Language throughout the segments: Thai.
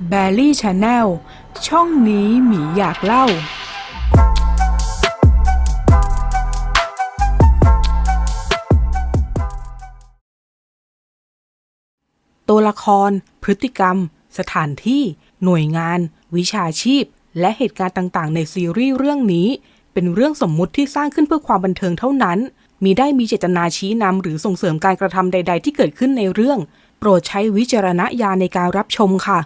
แบลลี่ชาแนลช่องนี้หมีอยากเล่าตัวละครพฤติกรรมสถานที่หน่วยงานวิชาชีพและเหตุการณ์ต่างๆในซีรีส์เรื่องนี้เป็นเรื่องสมมุติที่สร้างขึ้นเพื่อความบันเทิงเท่านั้นมิได้มีเจตนาชี้นำหรือส่งเสริมการกระทำใดๆที่เกิดขึ้นในเรื่องโปรดใช้วิจารณญาณในการรับชมค่ะ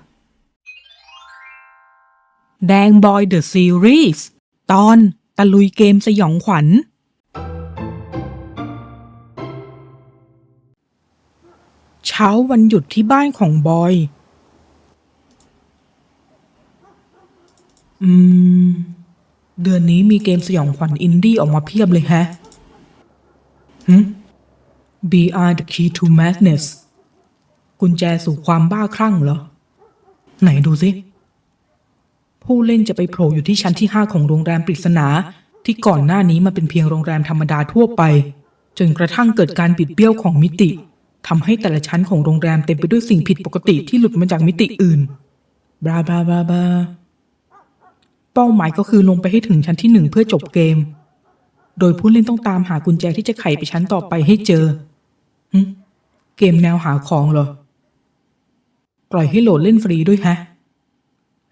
แดงบอยเดอะซีรีส์ตอนตะลุยเกมสยองขวัญเช้าวันหยุดที่บ้านของบอยเดือนนี้มีเกมสยองขวัญอินดี้ออกมาเพียบเลยแฮะBR The Key to Madness กุญแจสู่ความบ้าคลั่งเหรอไหนดูสิผู้เล่นจะไปโผล่อยู่ที่ชั้นที่5ของโรงแรมปริศนาที่ก่อนหน้านี้มันเป็นเพียงโรงแรมธรรมดาทั่วไปจนกระทั่งเกิดการบิดเบี้ยวของมิติทำให้แต่ละชั้นของโรงแรมเต็มไปด้วยสิ่งผิดปกติที่หลุดมาจากมิติอื่นบลาบลาบลาบลาเป้าหมายก็คือลงไปให้ถึงชั้นที่1เพื่อจบเกมโดยผู้เล่นต้องตามหากุญแจที่จะไขไปชั้นต่อไปให้เจอเกมแนวหาของเหรอปล่อยให้โหลดเล่นฟรีด้วยฮะ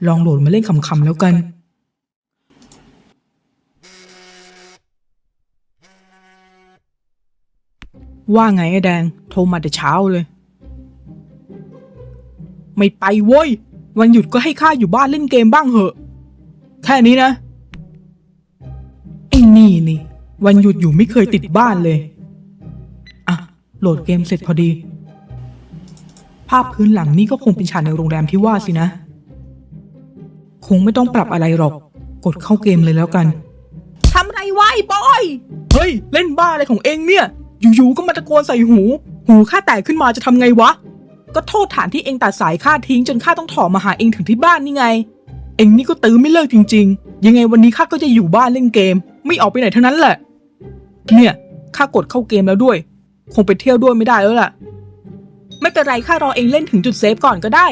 ลองโหลดมาเล่นขำๆแล้วกันว่าไงไอ้แดงโทรมาแต่เช้าเลยไม่ไปโว้ยวันหยุดก็ให้ข้าอยู่บ้านเล่นเกมบ้างเหอะแค่นี้นะไอ้นี่วันหยุดอยู่ไม่เคยติดบ้านเลยอ่ะโหลดเกมเสร็จพอดีภาพพื้นหลังนี่ก็คงเป็นฉากในโรงแรมที่ว่าสินะคงไม่ต้องปรับอะไรหรอกกดเข้าเกมเลยแล้วกันทำไรวะไอ้บอยเฮ้ยเล่นบ้าอะไรของเองเนี่ยอยู่ๆก็มาตะโกนใส่หูข้าแตกขึ้นมาจะทำไงวะก็โทษฐานที่เองตัดสายข้าทิ้งจนข้าต้องถอมาหาเองถึงที่บ้านนี่ไงเองนี่ก็ตื้อไม่เลิกจริงๆยังไงวันนี้ข้าก็จะอยู่บ้านเล่นเกมไม่ออกไปไหนทั้งนั้นแหละเนี่ยข้ากดเข้าเกมแล้วด้วยคงไปเที่ยวด้วยไม่ได้แล้วล่ะไม่เป็นไรข้ารอเองเล่นถึงจุดเซฟก่อนก็ได้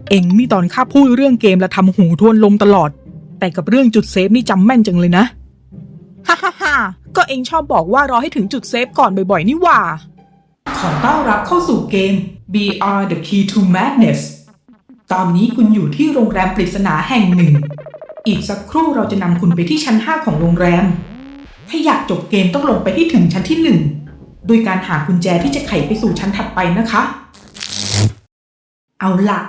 เองนี่ตอนข้าพูดเรื่องเกมแล้วทำหูทวนลมตลอดแต่กับเรื่องจุดเซฟนี่จำแม่นจังเลยนะฮ่าฮ่าฮ่าก็เองชอบบอกว่ารอให้ถึงจุดเซฟก่อนบ่อยๆนี่หว่าขอต้อนรับเข้าสู่เกม BR The Key to Madness ตอนนี้คุณอยู่ที่โรงแรมปริศนาแห่งหนึ่งอีกสักครู่เราจะนำคุณไปที่ชั้น5ของโรงแรมถ้าอยากจบเกมต้องลงไปที่ถึงชั้นที่1โดยการหากุญแจที่จะไขไปสู่ชั้นถัดไปนะคะเอาล่ะ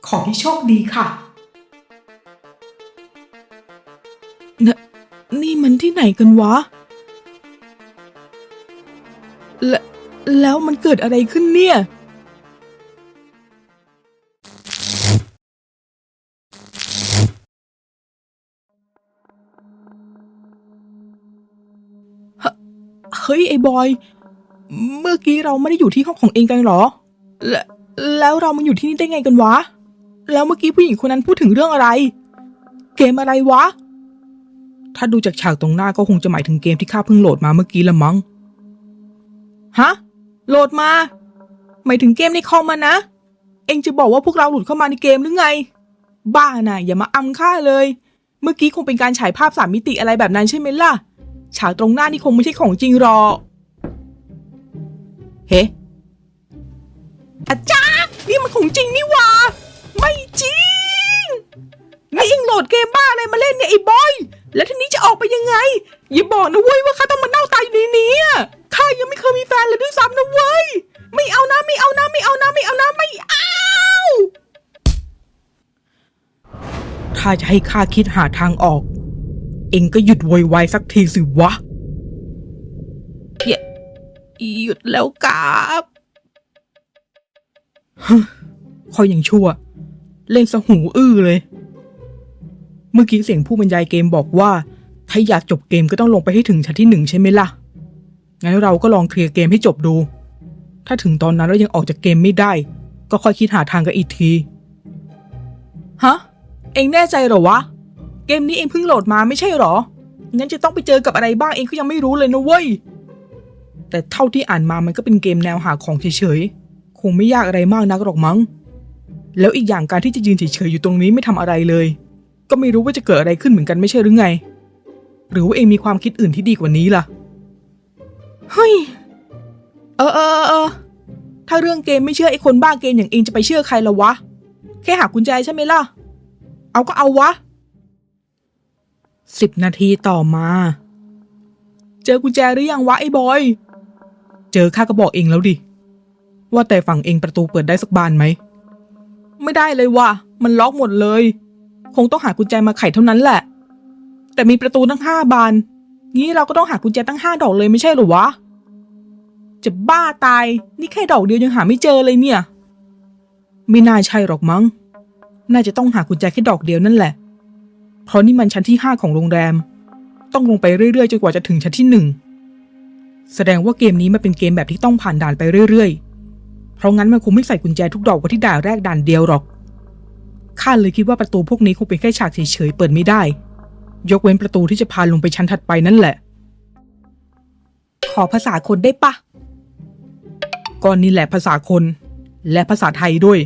ขอให้โชคดีค่ะนี่มันที่ไหนกันวะแล้วมันเกิดอะไรขึ้นเนี่ยเฮ้ยไอ้บอยเมื่อกี้เราไม่ได้อยู่ที่ห้องของเองกันหรอแล้วเรามาอยู่ที่นี่ได้ไงกันวะแล้วเมื่อกี้ผู้หญิงคนนั้นพูดถึงเรื่องอะไรเกมอะไรวะถ้าดูจากฉากตรงหน้าก็คงจะหมายถึงเกมที่ข้าเพิ่งโหลดมาเมื่อกี้ละมั้งฮะโหลดมาหมายถึงเกมในคอมมันนะเองจะบอกว่าพวกเราหลุดเข้ามาในเกมหรือไงบ้าน่ะอย่ามาอำข้าเลยเมื่อกี้คงเป็นการฉายภาพ3 มิติอะไรแบบนั้นใช่ไหมล่ะฉากตรงหน้านี่คงไม่ใช่ของจริงหรอกเฮ้อาจารย์นี่มันของจริงนี่หว่าไม่จริงนี่เองโหลดเกมบ้าอะไรมาเล่นเนี่ยไอ้บอยแล้วทีนี้จะออกไปยังไงอย่าบอกนะเว้ยว่าข้าต้องมาเน่าตายอยู่ในนี้ข้ายังไม่เคยมีแฟนเลยด้วยซ้ำนะเว้ยไม่เอานะไม่เอานะไม่เอานะไม่เอานะไม่เอาถ้าจะให้ข้าคิดหาทางออกเองก็หยุดโวยวายสักทีสิวะหยุดแล้วกับคอยยังชั่วเล่นสหูอื้อเลยเมื่อกี้เสียงผู้บรรยายเกมบอกว่าถ้าอยากจบเกมก็ต้องลงไปให้ถึงชั้นที่1ใช่ไหมล่ะงั้นเราก็ลองเคลียร์เกมให้จบดูถ้าถึงตอนนั้นแล้วยังออกจากเกมไม่ได้ก็ค่อยคิดหาทางกันอีกทีฮะเองแน่ใจเหรอวะเกมนี้เองเพิ่งโหลดมาไม่ใช่เหรองั้นจะต้องไปเจอกับอะไรบ้างเองก็ยังไม่รู้เลยนะเว้ยแต่เท่าที่อ่านมามันก็เป็นเกมแนวหาของเฉยๆคงไม่ยากอะไรมากนักหรอกมั้ง แล้วอีกอย่างการที่จะยืนเฉยๆอยู่ตรงนี้ไม่ทำอะไรเลยก็ไม่รู้ว่าจะเกิดอะไรขึ้นเหมือนกันไม่ใช่หรือไงหรือว่าเองมีความคิดอื่นที่ดีกว่านี้ล่ะเฮ้ยถ้าเรื่องเกมไม่เชื่อไอ้คนบ้าเกมอย่างเองจะไปเชื่อใครละวะแค่หากุญแจใช่ไหมล่ะเอาก็เอาวะ10 นาทีต่อมาเจอกุญแจหรือยังวะไอ้บอยเจอข้าก็บอกเองแล้วดิว่าแต่ฝั่งเองประตูเปิดได้สักบานไหมไม่ได้เลยว่ะมันล็อกหมดเลยคงต้องหากุญแจมาไขเท่านั้นแหละแต่มีประตูตั้ง5 บานงี้เราก็ต้องหากุญแจตั้ง5 ดอกเลยไม่ใช่หรอวะจะบ้าตายนี่แค่ดอกเดียวยังหาไม่เจอเลยเนี่ยไม่น่าใช่หรอกมั้งน่าจะต้องหากุญแจแค่ดอกเดียวนั่นแหละเพราะนี่มันชั้นที่5ของโรงแรมต้องลงไปเรื่อยๆจนกว่าจะถึงชั้นที่1แสดงว่าเกมนี้มันเป็นเกมแบบที่ต้องผ่านด่านไปเรื่อยๆเพราะงั้นมันคงไม่ใส่กุญแจทุกดอกไว้ที่ด่านแรกด่านเดียวหรอกข้าเลยคิดว่าประตูพวกนี้คงเป็นแค่ฉากเฉยๆเปิดไม่ได้ยกเว้นประตูที่จะพาลงไปชั้นถัดไปนั่นแหละขอภาษาคนได้ปะก่อนนี่แหละภาษาคนและภาษาไทยด้วย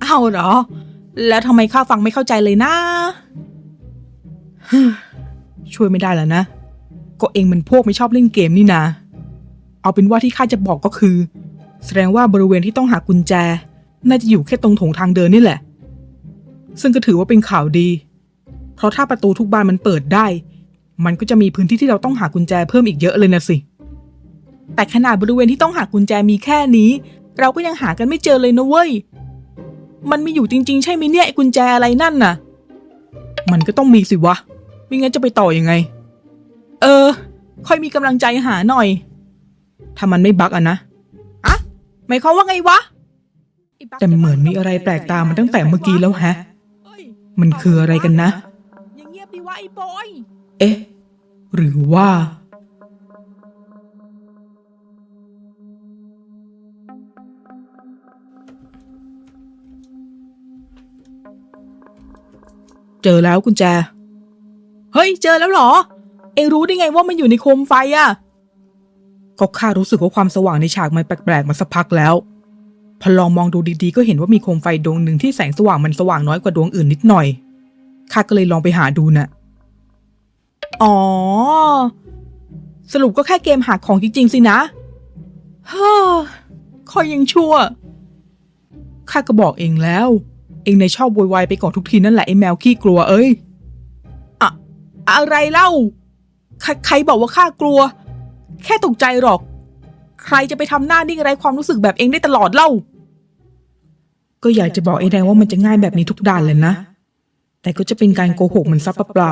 เอาเหรอแล้วทำไมข้าฟังไม่เข้าใจเลยนะช่วยไม่ได้แล้วนะก็เองมันพวกไม่ชอบเล่นเกมนี่นาเอาเป็นว่าที่ข้าจะบอกก็คือแสดงว่าบริเวณที่ต้องหากุญแจน่าจะอยู่แค่ตรงโถงทางเดินนี่แหละซึ่งก็ถือว่าเป็นข่าวดีเพราะถ้าประตูทุกบานมันเปิดได้มันก็จะมีพื้นที่ที่เราต้องหากุญแจเพิ่มอีกเยอะเลยนะสิแต่ขนาดบริเวณที่ต้องหากุญแจมีแค่นี้เราก็ยังหากันไม่เจอเลยนะเว้ยมันมีอยู่จริงๆใช่ไหมเนี่ยไอ้กุญแจอะไรนั่นน่ะมันก็ต้องมีสิวะไม่งั้นจะไปต่อยังไงค่อยมีกำลังใจหาหน่อยถ้ามันไม่บั๊กอะนะอะหมายความว่าไงวะแต่เหมือนมีอะไรแปลกตามันตั้งแต่เมื่อกี้แล้วแฮะมันคืออะไรกันนะอย่างเงียบดิวะไอ้บอยเอ๊ะหรือว่าเจอแล้วกุญแจเฮ้ยเจอแล้วเหรอเอ็งรู้ได้ไงว่ามันอยู่ในโคมไฟอะก็ข้ารู้สึกว่าความสว่างในฉากมันแปลกๆมาสักพักแล้วพอลองมองดูดีๆก็เห็นว่ามีโคมไฟดวงหนึ่งที่แสงสว่างมันสว่างน้อยกว่าดวงอื่นนิดหน่อยข้าก็เลยลองไปหาดูน่ะอ๋อสรุปก็แค่เกมหาของจริงๆสินะฮ่าคอยยังชั่วข้าก็บอกเองแล้วเองในชอบโวยวายไปก่อนทุกทีนั่นแหละไอ้แมวขี้กลัวเอ้ยอะไรเล่าใครบอกว่าข้ากลัวแค่ตกใจหรอกใครจะไปทำหน้านิ่งไร้ความรู้สึกแบบเองได้ตลอดเล่าก็อยากจะบอกไอ้แดงว่ามันจะง่ายแบบนี้ทุกด่านเลยนะแต่ก็จะเป็นการโกหกมันซับเปล่า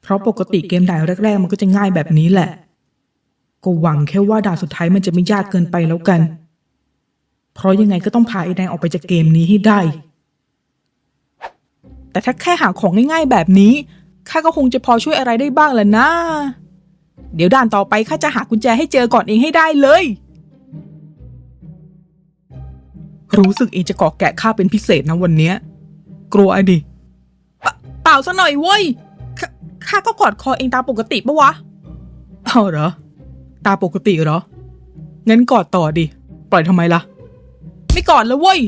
เพราะปกติเกมด่านแรกๆมันก็จะง่ายแบบนี้แหละก็หวังแค่ว่าด่านสุดท้ายมันจะไม่ยากเกินไปแล้วกันเพราะยังไงก็ต้องพาไอ้แดงออกไปจากเกมนี้ให้ได้แต่ถ้าแค่หาของง่ายๆแบบนี้ข้าก็คงจะพอช่วยอะไรได้บ้างแหละนะเดี๋ยวด่านต่อไปข้าจะหากุญแจให้เจอก่อนเองให้ได้เลยรู้สึกเองจะเกาะแกะข้าเป็นพิเศษนะวันเนี้ยกลัวดิเปล่าซะหน่อยเว้ยข้าก็กอดคอเองตามปกติปะวะเอาเหรอตามปกติเหรองั้นกอดต่อดิปล่อยทำไมล่ะไม่กอดแล้วเว้ย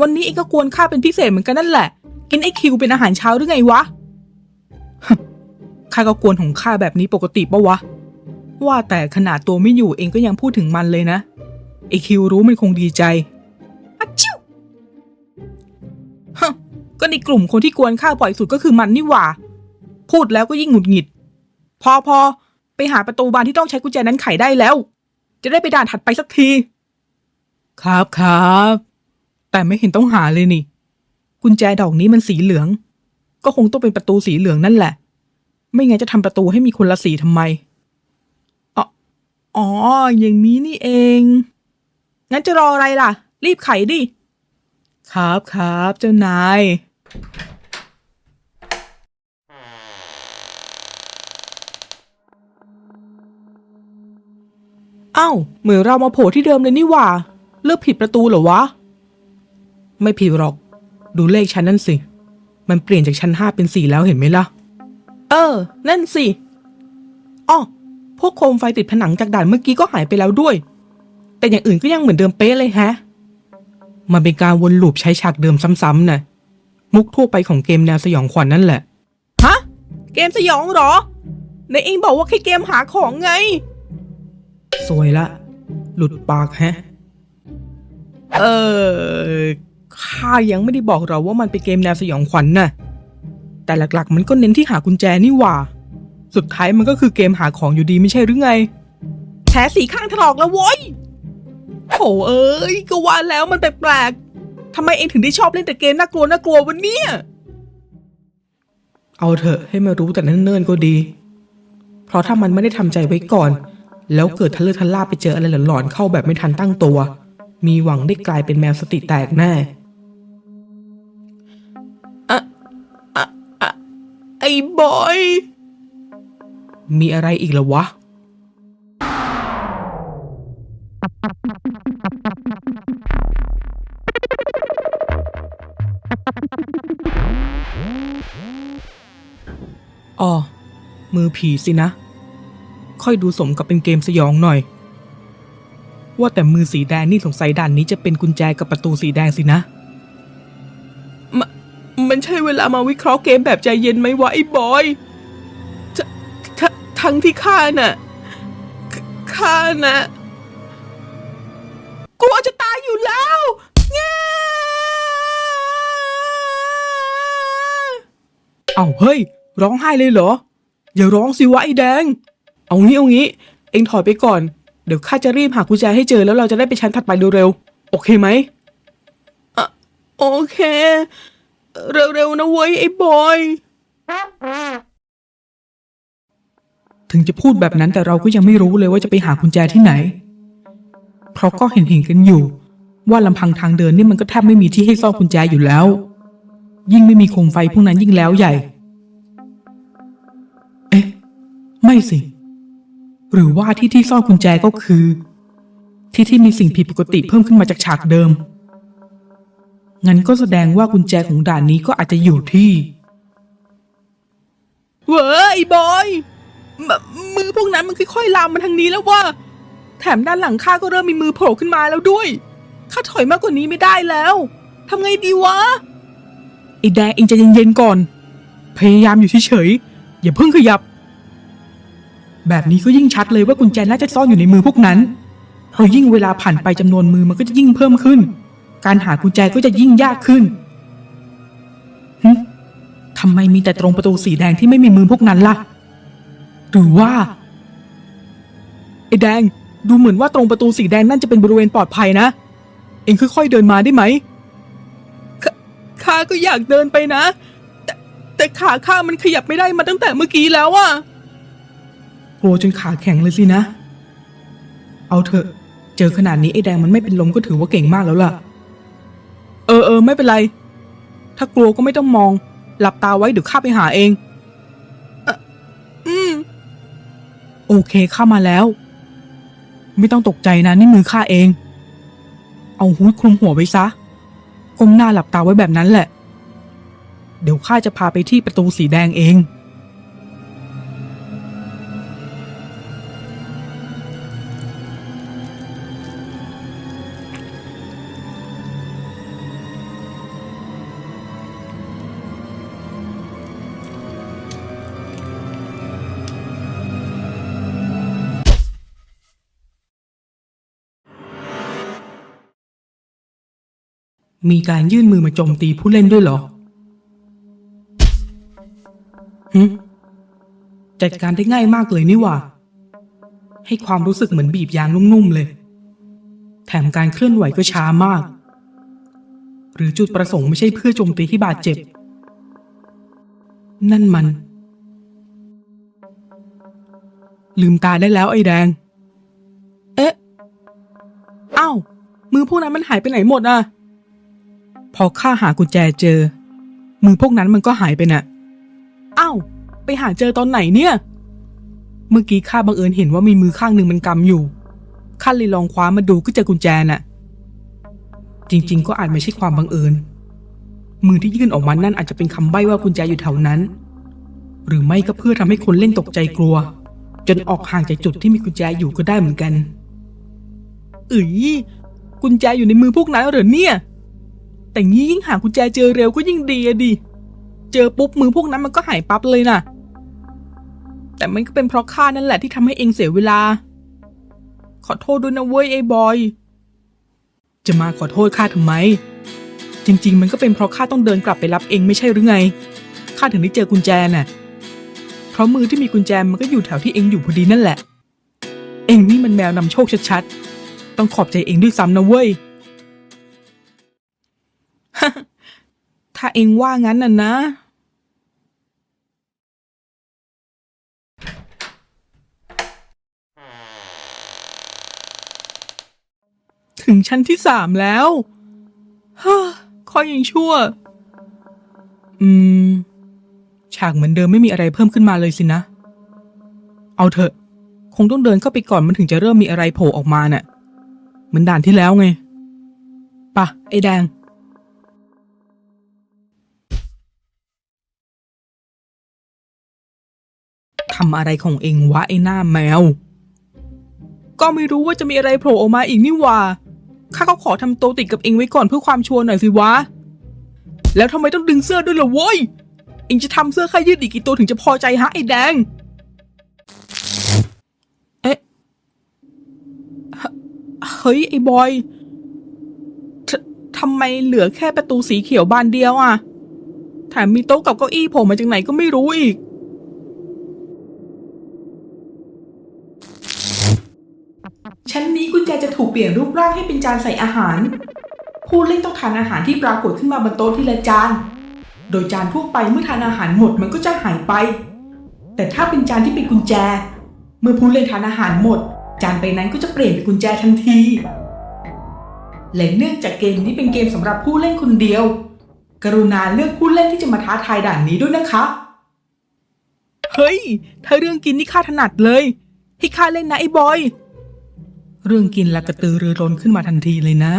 วันนี้เองก็กวนข้าเป็นพิเศษเหมือนกันนั่นแหละกินไอ้คิวเป็นอาหารเช้าหรือไงวะข้าก็กวนของข้าแบบนี้ปกติปะวะว่าแต่ขนาดตัวไม่อยู่เองก็ยังพูดถึงมันเลยนะไอคิวรู้มันคงดีใจอะชิวฮะก็ในกลุ่มคนที่กวนข้าบ่อยสุดก็คือมันนี่หว่าพูดแล้วก็ยิ่งหงุดหงิดพอไปหาประตูบานที่ต้องใช้กุญแจนั้นไขได้แล้วจะได้ไปด่านถัดไปสักทีครับแต่ไม่เห็นต้องหาเลยนี่กุญแจดอกนี้มันสีเหลืองก็คงต้องเป็นประตูสีเหลืองนั่นแหละไม่งั้นจะทำประตูให้มีคนละสีทำไมอ๋ออย่างนี้นี่เองงั้นจะรออะไรล่ะรีบไขดิครับเจ้านายอ้าวเหมือนเรามาโผล่ที่เดิมเลยนี่หว่าเลือกผิดประตูเหรอวะไม่ผิดหรอกดูเลขชั้นนั่นสิมันเปลี่ยนจากชั้น5เป็น4แล้วเห็นไหมล่ะนั่นสิอ้อพวกโคมไฟติดผนังจากด่านเมื่อกี้ก็หายไปแล้วด้วยแต่อย่างอื่นก็ยังเหมือนเดิมเป๊ะเลยแฮะ มันเป็นการวนลูปใช้ฉากเดิมซ้ำๆนะมุกทั่วไปของเกมแนวสยองขวัญนั่นแหละฮะเกมสยองเหรอในเองบอกว่าแค่เกมหาของไงสวยละหลุดปากแฮะข้ายังไม่ได้บอกเราว่ามันเป็นเกมแนวสยองขวัญน่ะแต่หลักๆมันก็เน้นที่หากุญแจนี่หว่าสุดท้ายมันก็คือเกมหาของอยู่ดีไม่ใช่หรือไงแผลสีข้างถลอกแล้วโว้ยโถก็ว่าแล้วมันแปลกๆทำไมเองถึงได้ชอบเล่นแต่เกมน่ากลัววันเนี้ยเอาเถอะให้มารู้แต่เนิ่นๆก็ดีเพราะถ้ามันไม่ได้ทำใจไว้ก่อนแล้วเกิดทะเลาะทะล่าไปเจออะไรหลอนๆเข้าแบบไม่ทันตั้งตัวมีหวังได้กลายเป็นแมวสติแตกแน่ไอ้บอยมีอะไรอีกเหรอวะอ๋อมือผีสินะค่อยดูสมกับเป็นเกมสยองหน่อยว่าแต่มือสีแดงนี่สงสัยด่านนี้จะเป็นกุญแจกับประตูสีแดงสินะมันใช่เวลามาวิเคราะห์เกมแบบใจเย็นไหมวะไอ้บอยทั้งที่ข้าน่ะกลัวจะตายอยู่แล้วเอาเฮ้ยร้องไห้เลยเหรออย่าร้องสิวะไอ้แดงเอางี้เอ็งถอยไปก่อนเดี๋ยวข้าจะรีบหากุญแจให้เจอแล้วเราจะได้ไปชั้นถัดไปเร็วๆโอเคไหมโอเคเร็วๆนะเว้ยไอ้บอยถึงจะพูดแบบนั้นแต่เราก็ยังไม่รู้เลยว่าจะไปหากุญแจที่ไหนเพราะก็เห็นกันอยู่ว่าลำพังทางเดินนี่มันก็แทบไม่มีที่ให้ซ่อนกุญแจอยู่แล้วยิ่งไม่มีโคมไฟพวกนั้นยิ่งแล้วใหญ่เอ๊ะไม่สิหรือว่าที่ซ่อนกุญแจก็คือที่มีสิ่งผิดปกติเพิ่มขึ้นมาจากฉากเดิมงั้นก็แสดงว่ากุญแจของด่านนี้ก็อาจจะอยู่ที่เว้ยบอยมือพวกนั้นมันค่อยๆลามมาทางนี้แล้วว่าแถมด้านหลังข้าก็เริ่มมีมือโผล่ขึ้นมาแล้วด้วยข้าถอยมากกว่านี้ไม่ได้แล้วทำไงดีวะไอ้แดงเองใจเย็นๆก่อนพยายามอยู่เฉยๆอย่าเพิ่งขยับแบบนี้ก็ยิ่งชัดเลยว่ากุญแจน่าจะซ่อนอยู่ในมือพวกนั้นพอยิ่งเวลาผ่านไปจำนวนมือมันก็จะยิ่งเพิ่มขึ้นการหากุญแจก็จะยิ่งยากขึ้นทำไมมีแต่ตรงประตูสีแดงที่ไม่มีมือพวกนั้นล่ะหรือว่าไอ้แดงดูเหมือนว่าตรงประตูสีแดงนั่นจะเป็นบริเวณปลอดภัยนะเอ็งค่อยๆเดินมาได้ไหมข้าก็อยากเดินไปนะแต่ขาข้ามันขยับไม่ได้มาตั้งแต่เมื่อกี้แล้วอะกลัวจนขาแข็งเลยสินะเอาเถอะเจอขนาดนี้ไอ้แดงมันไม่เป็นลมก็ถือว่าเก่งมากแล้วล่ะไม่เป็นไรถ้ากลัวก็ไม่ต้องมองหลับตาไว้เดี๋ยวข้าไปหาเองโอเคข้ามาแล้วไม่ต้องตกใจนะนี่มือข้าเองเอาฮู้ดคลุมหัวไว้ซะก้มหน้าหลับตาไว้แบบนั้นแหละเดี๋ยวข้าจะพาไปที่ประตูสีแดงเองมีการยื่นมือมาโจมตีผู้เล่นด้วยเหรอจัดการได้ง่ายมากเลยนี่หว่าให้ความรู้สึกเหมือนบีบยางนุ่มๆเลยแถมการเคลื่อนไหวก็ช้ามากหรือจุดประสงค์ไม่ใช่เพื่อโจมตีที่บาดเจ็บนั่นมันลืมตาได้แล้วไอ้แดงอ้าวมือพวกนั้นมันหายไปไหนหมดอ่ะพอข้าหากุญแจเจอมือพวกนั้นมันก็หายไปน่ะอ้าวไปหาเจอตอนไหนเนี่ยเมื่อกี้ข้าบังเอิญเห็นว่ามีมือข้างหนึ่งมันกำอยู่ข้าเลยลองคว้ามาดูก็เจอกุญแจน่ะจริงๆก็อาจไม่ใช่ความบังเอิญมือที่ยื่นออกมานั่นอาจจะเป็นคำใบ้ว่ากุญแจอยู่แถวนั้นหรือไม่ก็เพื่อทำให้คนเล่นตกใจกลัวจนออกห่างจากจุดที่มีกุญแจอยู่ก็ได้เหมือนกันกุญแจอยู่ในมือพวกนั้นเหรอเนี่ย แต่งี้ยิ่งหากุญแจเจอเร็วก็ยิ่งดีอะดิ เจอปุ๊บมือพวกนั้นมันก็หายปั๊บเลยน่ะ แต่มันก็เป็นเพราะข้านั่นแหละที่ทำให้เองเสียเวลา ขอโทษด้วยนะเว้ยไอ้บอย จะมาขอโทษข้าทำไม จริงๆมันก็เป็นเพราะข้าต้องเดินกลับไปรับเองไม่ใช่หรือไง ข้าถึงได้เจอกุญแจน่ะ เพราะมือที่มีกุญแจมันก็อยู่แถวที่เองอยู่พอดีนั่นแหละ เองนี่มันแมวนำโชคชัดๆ ต้องขอบใจเองด้วยซ้ำนะเว้ย ถ้าเองว่างั้นน่ะนะ ถึงชั้นที่3แล้วฮ่าข้อยังชั่ว ฉากเหมือนเดิมไม่มีอะไรเพิ่มขึ้นมาเลยสินะ เอาเถอะ คงต้องเดินเข้าไปก่อนมันถึงจะเริ่มมีอะไรโผล่ออกมาน่ะ เหมือนด่านที่แล้วไงปะไอ้แดง ทำอะไรของเองวะไอ้หน้าแมว ก็ไม่รู้ว่าจะมีอะไรโผล่ออกมาอีกนี่หว่า ข้าก็ขอทำโตวติดกับเองไว้ก่อนเพื่อความชัวร์หน่อยสิวะ แล้วทำไมต้องดึงเสื้อด้วยล่ะโว้ย เองจะทำเสื้อข้ายืดอีกกี่ตัวถึงจะพอใจฮะไอ้แดง เอ๊ะ เฮ้ยไอ้บอยทำไมเหลือแค่ประตูสีเขียวบานเดียวอ่ะ แถมมีโต๊ะกับเก้าอี้โผล่มาจากไหนก็ไม่รู้อีก ชั้นนี้กุญแจจะถูกเปลี่ยนรูปร่างให้เป็นจานใส่อาหาร ผู้เล่นต้องทานอาหารที่ปรากฏขึ้นมาบนโต๊ะทีละจาน โดยจานทั่วไปเมื่อทานอาหารหมดมันก็จะหายไป แต่ถ้าเป็นจานที่เป็นกุญแจ เมื่อผู้เล่นทานอาหารหมด จานใบนั้นก็จะเปลี่ยนเป็นกุญแจทันที และเนื่องจากเกมนี้เป็นเกมสำหรับผู้เล่นคนเดียว กรุณาเลือกผู้เล่นที่จะมาท้าทายด่านนี้ด้วยนะคะ เฮ้ย ถ้าเรื่องกินนี่ข้าถนัดเลยให้ข้าเล่นนะไอ้บอย เรื่องกินละกระตือรือร้นขึ้นมาทันทีเลยนะ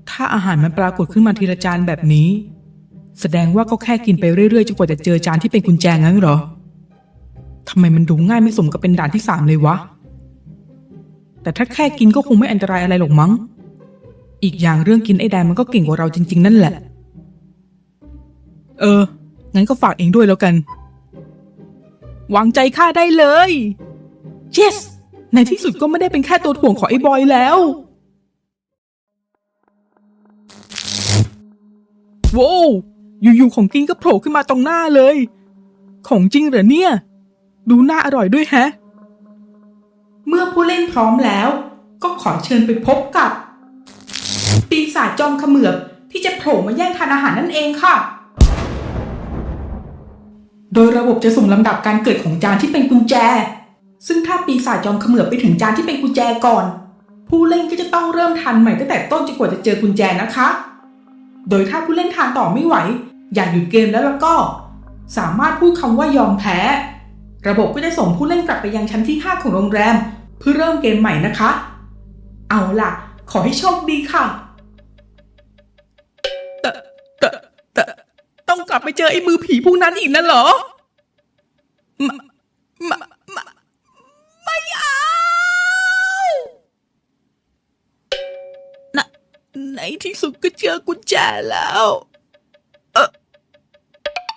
ถ้าอาหารมันปรากฏขึ้นมาทีละจานแบบนี้ แสดงว่าก็แค่กินไปเรื่อยๆจนกว่าจะเจอจานที่เป็นกุญแจงั้นเหรอ ทำไมมันดูง่ายไม่สมกับเป็นด่านที่3เลยวะ แต่ถ้าแค่กินก็คงไม่อันตรายอะไรหรอกมั้ง อีกอย่างเรื่องกินไอ้แดงมันก็เก่งกว่าเราจริงๆนั่นแหละ งั้นก็ฝากเองด้วยแล้วกัน วางใจข้าได้เลย yes ในที่สุดก็ไม่ได้เป็นแค่ตัวถ่วงของไอ้บอยแล้วโว้วอยู่ๆของกินก็โผล่ขึ้นมาตรงหน้าเลย ของจริงเหรอเนี่ย ดูน่าอร่อยด้วยแฮะ เมื่อผู้เล่นพร้อมแล้ว ก็ขอเชิญไปพบกับ ปีศาจจอมเขมือบที่จะโผล่มาแย่งทานอาหารนั่นเองค่ะ โดยระบบจะสุ่มลำดับการเกิดของจานที่เป็นกุญแจ ซึ่งถ้าปีศาจจอมเขมือบไปถึงจานที่เป็นกุญแจก่อน ผู้เล่นก็จะต้องเริ่มทานใหม่ตั้งแต่ต้นจนกว่าจะเจอกุญแจนะคะ โดยถ้าผู้เล่นทานต่อไม่ไหวอยากหยุดเกมแล้วก็สามารถพูดคำว่ายอมแพ้ ระบบก็จะส่งผู้เล่นกลับไปยังชั้นที่5ของโรงแรมเพื่อเริ่มเกมใหม่นะคะ เอาล่ะขอให้โชคดีค่ะแต่ต้องกลับไปเจอไอ้มือผีพวกนั้นอีกนั่นเหรอไม่เอาในที่สุดก็เจอกุญแจแล้ว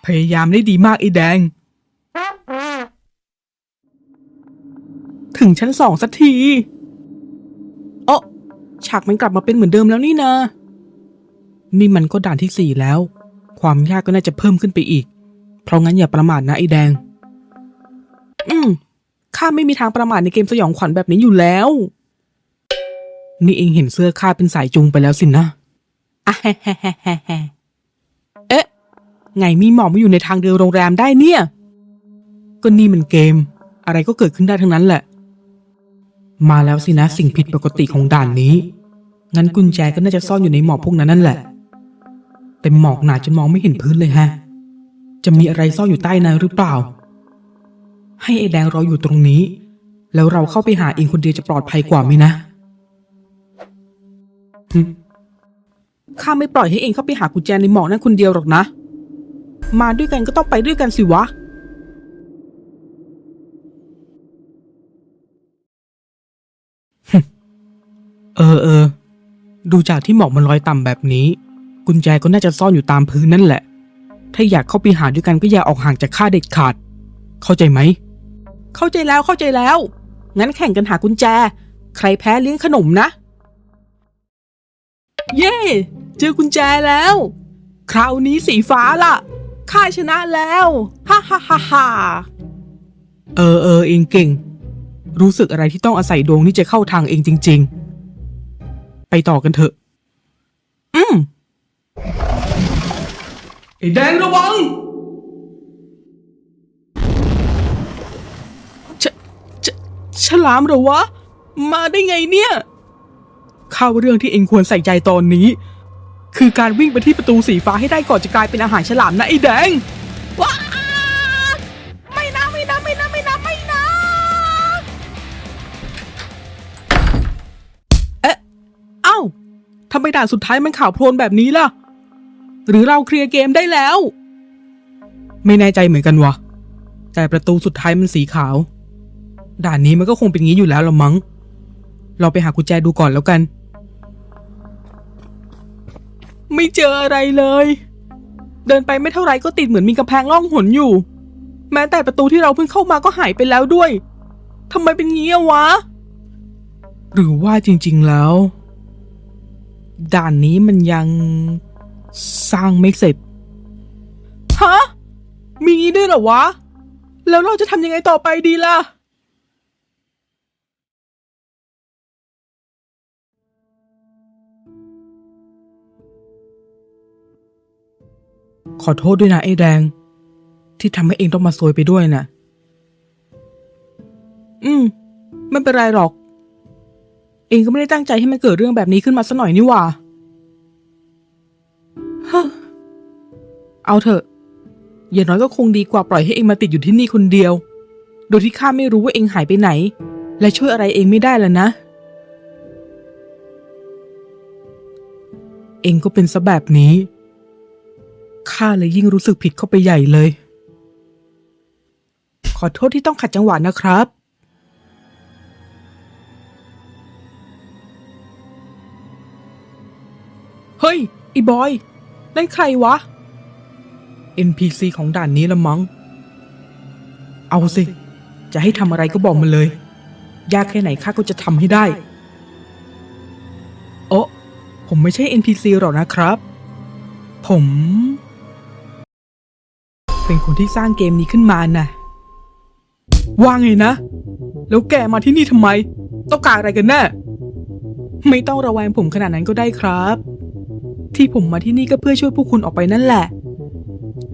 พยายามได้ดีมากไอ้แดง ถึงชั้น2สักทีฉากมันกลับมาเป็นเหมือนเดิมแล้วนี่นะนี่มันก็ด่านที่4แล้ว ความยากก็น่าจะเพิ่มขึ้นไปอีก เพราะงั้นอย่าประมาทนะไอ้แดงข้าไม่มีทางประมาทในเกมสยองขวัญแบบนี้อยู่แล้ว นี่เองเห็นเสื้อข้าเป็นสายจูงไปแล้วสินะเอ๊ะไงมีหมอกมาอยู่ในทางเดินโรงแรมได้เนี่ย ก็นี่มันเกมอะไรก็เกิดขึ้นได้ทั้งนั้นแหละมาแล้วสินะสิ่งผิดปกติของด่านนี้งั้นกุญแจก็น่าจะซ่อนอยู่ในหมอกพวกนั้นนั่นแหละแต่หมอกหนาจนมองไม่เห็นพื้นเลยฮะจะมีอะไรซ่อนอยู่ใต้นั้นหรือเปล่าให้ไอ้แดงรออยู่ตรงนี้แล้วเราเข้าไปหาเองคนเดียวจะปลอดภัยกว่าไหมนะข้าไม่ปล่อยให้เองเข้าไปหากุญแจในหมอกนั้นคนเดียวหรอกนะมาด้วยกันก็ต้องไปด้วยกันสิวะเออ ดูจากที่หมอกมันลอยต่ำแบบนี้กุญแจก็น่าจะซ่อนอยู่ตามพื้นนั่นแหละถ้าอยากเข้าไปหาด้วยกันก็อย่าออกห่างจากข้าเด็ดขาดเข้าใจไหมเข้าใจแล้วงั้นแข่งกันหากุญแจใครแพ้เลี้ยงขนมนะเย้เจอกุญแจแล้วคราวนี้สีฟ้าล่ะข้าชนะแล้วฮ่าฮ่าฮ่าฮ่าเองเก่งรู้สึกอะไรที่ต้องอาศัยดวงนี่จะเข้าทางเองจริงๆไปต่อกันเถอะไอ้แดงระวังฉลามเหรอวะมาได้ไงเนี่ยข้าวเรื่องที่เองควรใส่ใจตอนนี้คือการวิ่งไปที่ประตูสีฟ้าให้ได้ก่อนจะกลายเป็นอาหารฉลามนะไอ้แดงว้าไม่นะเอ้าทำไมด่านสุดท้ายมันข่าวโพลนแบบนี้ล่ะหรือเราเคลียร์เกมได้แล้วไม่แน่ใจเหมือนกันวะแต่ประตูสุดท้ายมันสีขาวด่านนี้มันก็คงเป็นงี้อยู่แล้วละมั้งเราไปหากุญแจดูก่อนแล้วกันไม่เจออะไรเลยเดินไปไม่เท่าไรก็ติดเหมือนมีกำแพงล่องหนอยู่แม้แต่ประตูที่เราเพิ่งเข้ามาก็หายไปแล้วด้วยทำไมเป็นงี้อะวะหรือว่าจริงๆแล้วด่านนี้มันยังสร้างไม่เสร็จฮะมีงี้ด้วยเหรอวะแล้วเราจะทำยังไงต่อไปดีล่ะขอโทษด้วยนะไอ้แดงที่ทำให้เองต้องมาซวยไปด้วยนะไม่เป็นไรหรอกเองก็ไม่ได้ตั้งใจให้มันเกิดเรื่องแบบนี้ขึ้นมาซะหน่อยนี่หว่าเอาเถอะอย่างน้อยก็คงดีกว่าปล่อยให้เองมาติดอยู่ที่นี่คนเดียวโดยที่ข้าไม่รู้ว่าเองหายไปไหนและช่วยอะไรเองไม่ได้แล้วนะเองก็เป็นซะแบบนี้ข้าเลยยิ่งรู้สึกผิดเข้าไปใหญ่เลยขอโทษที่ต้องขัดจังหวะนะครับเฮ้ยไอ้บอยนั่นใครวะ NPC ของด่านนี้ละมั้งเอาสิจะให้ทำอะไรก็บอกมันเลยยากแค่ไหนข้าก็จะทำให้ได้ผมไม่ใช่ NPC หรอกนะครับผมเป็นคนที่สร้างเกมนี้ขึ้นมาน่ะว่าไงนะแล้วแกมาที่นี่ทำไมต้องการอะไรกันแน่ไม่ต้องระแวงผมขนาดนั้นก็ได้ครับที่ผมมาที่นี่ก็เพื่อช่วยพวกคุณออกไปนั่นแหละ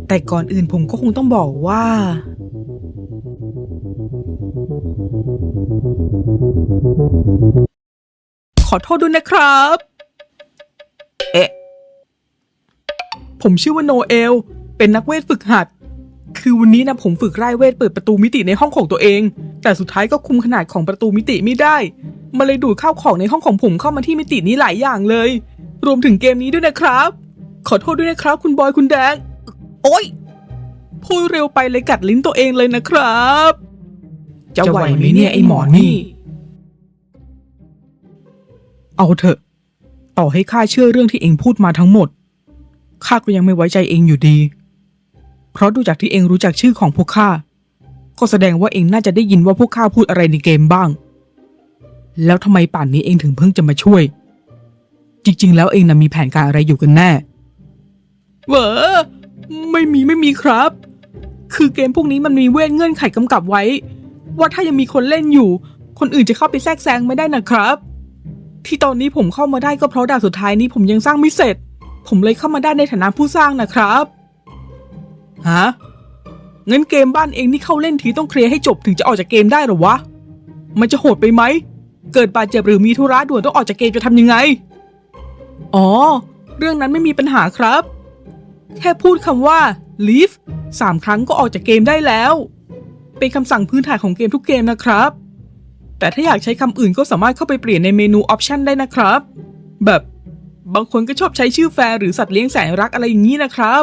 แต่ก่อนอื่นผมก็คงต้องบอกว่าขอโทษด้วยนะครับผมชื่อว่าโนเอลเป็นนักเวทฝึกหัดคือวันนี้นะผมฝึกไล่เวทเปิดประตูมิติในห้องของตัวเองแต่สุดท้ายก็คุมขนาดของประตูมิติไม่ได้มันเลยดูดข้าวของในห้องของผมเข้ามาที่มิตินี้หลายอย่างเลยรวมถึงเกมนี้ด้วยนะครับขอโทษด้วยนะครับคุณบอยคุณแดงโอ๊ยพูดเร็วไปเลยกัดลิ้นตัวเองเลยนะครับจะไหวไหมเนี่ยไอ้หมอนี่เอาเถอะต่อให้ข้าเชื่อเรื่องที่เองพูดมาทั้งหมดข้าก็ยังไม่ไว้ใจเองอยู่ดีเพราะดูจากที่เองรู้จักชื่อของพวกข้าก็แสดงว่าเองน่าจะได้ยินว่าพวกข้าพูดอะไรในเกมบ้างแล้วทำไมป่านนี้เองถึงเพิ่งจะมาช่วยจริงๆแล้วเองน่ะมีแผนการอะไรอยู่กันแน่ไม่มีครับคือเกมพวกนี้มันมีเงื่อนไขกำกับไว้ว่าถ้ายังมีคนเล่นอยู่คนอื่นจะเข้าไปแทรกแซงไม่ได้นะครับที่ตอนนี้ผมเข้ามาได้ก็เพราะด่านสุดท้ายนี้ผมยังสร้างไม่เสร็จผมเลยเข้ามาได้ในฐานะผู้สร้างนะครับฮะงั้นเกมบ้านเองนี่เข้าเล่นทีต้องเคลียร์ให้จบถึงจะออกจากเกมได้หรอวะมันจะโหดไปไหมเกิดบาดเจ็บหรือมีธุระด่วนต้องออกจากเกมจะทำยังไงเรื่องนั้นไม่มีปัญหาครับแค่พูดคำว่า leave 3 ครั้งก็ออกจากเกมได้แล้วเป็นคำสั่งพื้นฐานของเกมทุกเกมนะครับแต่ถ้าอยากใช้คำอื่นก็สามารถเข้าไปเปลี่ยนในเมนูออปชันได้นะครับแบบบางคนก็ชอบใช้ชื่อแฟร์หรือสัตว์เลี้ยงแสนรักอะไรอย่างนี้นะครับ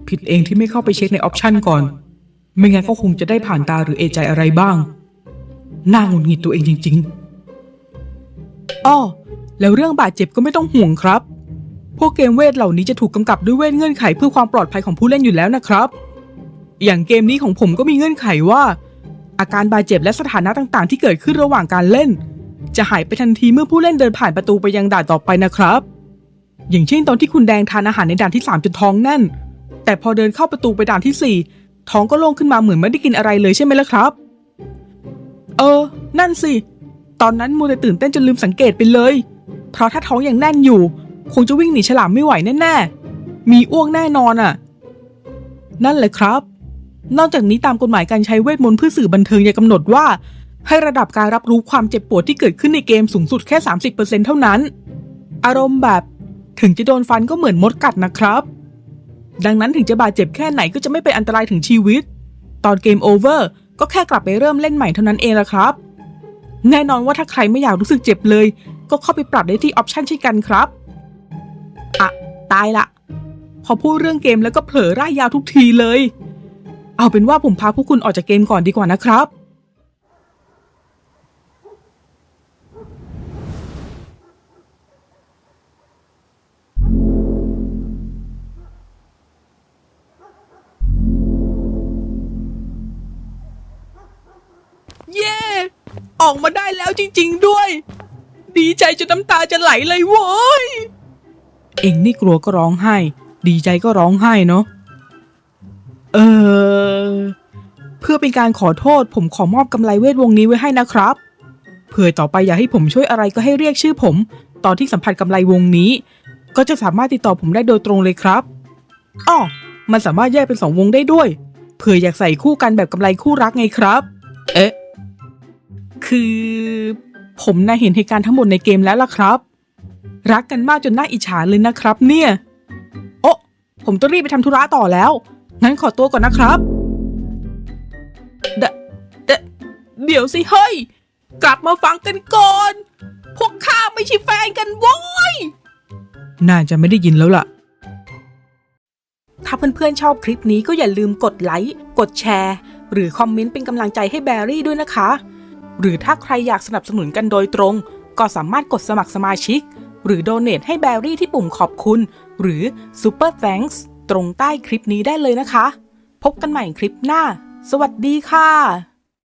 ผิดเองที่ไม่เข้าไปเช็คในออปชันก่อนไม่งั้นก็คงจะได้ผ่านตาหรือเอะใจอะไรบ้างน่าหงุดหงิดตัวเองจริงๆ อ้อแล้วเรื่องบาดเจ็บก็ไม่ต้องห่วงครับ พวกเกมเวทเหล่านี้จะถูกกำกับด้วยเวทเงื่อนไขเพื่อความปลอดภัยของผู้เล่นอยู่แล้วนะครับ อย่างเกมนี้ของผมก็มีเงื่อนไขว่า อาการบาดเจ็บและสถานะต่างๆที่เกิดขึ้นระหว่างการเล่น จะหายไปทันทีเมื่อผู้เล่นเดินผ่านประตูไปยังด่านต่อไปนะครับ อย่างเช่นตอนที่คุณแดงทานอาหารในด่านที่3จนท้องแน่น แต่พอเดินเข้าประตูไปด่านที่4ท้องก็โล่งขึ้นมาเหมือนไม่ได้กินอะไรเลยใช่ไหมล่ะครับนั่นสิตอนนั้นมัวแต่ตื่นเต้นจนลืมสังเกตไปเลยเพราะถ้าท้องยังแน่นอยู่คงจะวิ่งหนีฉลามไม่ไหวแน่ๆมีอ้วกแน่นอนอ่ะนั่นแหละครับนอกจากนี้ตามกฎหมายการใช้เวทมนต์เพื่อสื่อบันเทิงยังกำหนดว่าให้ระดับการรับรู้ความเจ็บปวดที่เกิดขึ้นในเกมสูงสุดแค่ 30% เท่านั้นอารมณ์แบบถึงจะโดนฟันก็เหมือนมดกัดนะครับดังนั้นถึงจะบาดเจ็บแค่ไหนก็จะไม่เป็นอันตรายถึงชีวิตตอนเกมโอเวอร์ก็แค่กลับไปเริ่มเล่นใหม่เท่านั้นเองละครับแน่นอนว่าถ้าใครไม่อยากรู้สึกเจ็บเลยก็เข้าไปปรับได้ที่ออปชันเช่นกันครับตายละพอพูดเรื่องเกมแล้วก็เผลอร่ายยาวทุกทีเลยเอาเป็นว่าผมพาพวกคุณออกจากเกมก่อนดีกว่านะครับเย้ออกมาได้แล้วจริงๆด้วยดีใจจนน้ำตาจะไหลเลยโว้ยเอ็งนี่กลัวก็ร้องไห้ดีใจก็ร้องไห้เนาะเพื่อเป็นการขอโทษผมขอมอบกำไลเวทวงนี้ไว้ให้นะครับเผื่อต่อไปอยากให้ผมช่วยอะไรก็ให้เรียกชื่อผมตอนที่สัมผัสกำไลวงนี้ก็จะสามารถติดต่อผมได้โดยตรงเลยครับอ้อมันสามารถแยกเป็น2วงได้ด้วยเผื่ออยากใส่คู่กันแบบกำไลคู่รักไงครับคือผมน่ะเห็นเหตุการณ์ทั้งหมดในเกมแล้วล่ะครับรักกันมากจนน่าอิจฉาเลยนะครับเนี่ยโอ้ผมต้องรีบไปทำธุระต่อแล้วงั้นขอตัวก่อนนะครับเดี๋ยวสิเฮ้ยกลับมาฟังกันก่อนพวกข้าไม่ใช่แฟนกันโว้ยน่าจะไม่ได้ยินแล้วล่ะถ้าเพื่อนๆชอบคลิปนี้ก็อย่าลืมกดไลค์กดแชร์หรือคอมเมนต์เป็นกำลังใจให้แบรี่ด้วยนะคะหรือถ้าใครอยากสนับสนุนกันโดยตรงก็สามารถกดสมัครสมาชิกหรือโดเนทให้แบรี่ที่ปุ่มขอบคุณหรือ Super Thanks ตรงใต้คลิปนี้ได้เลยนะคะพบกันใหม่คลิปหน้าสวัสดีค่ะ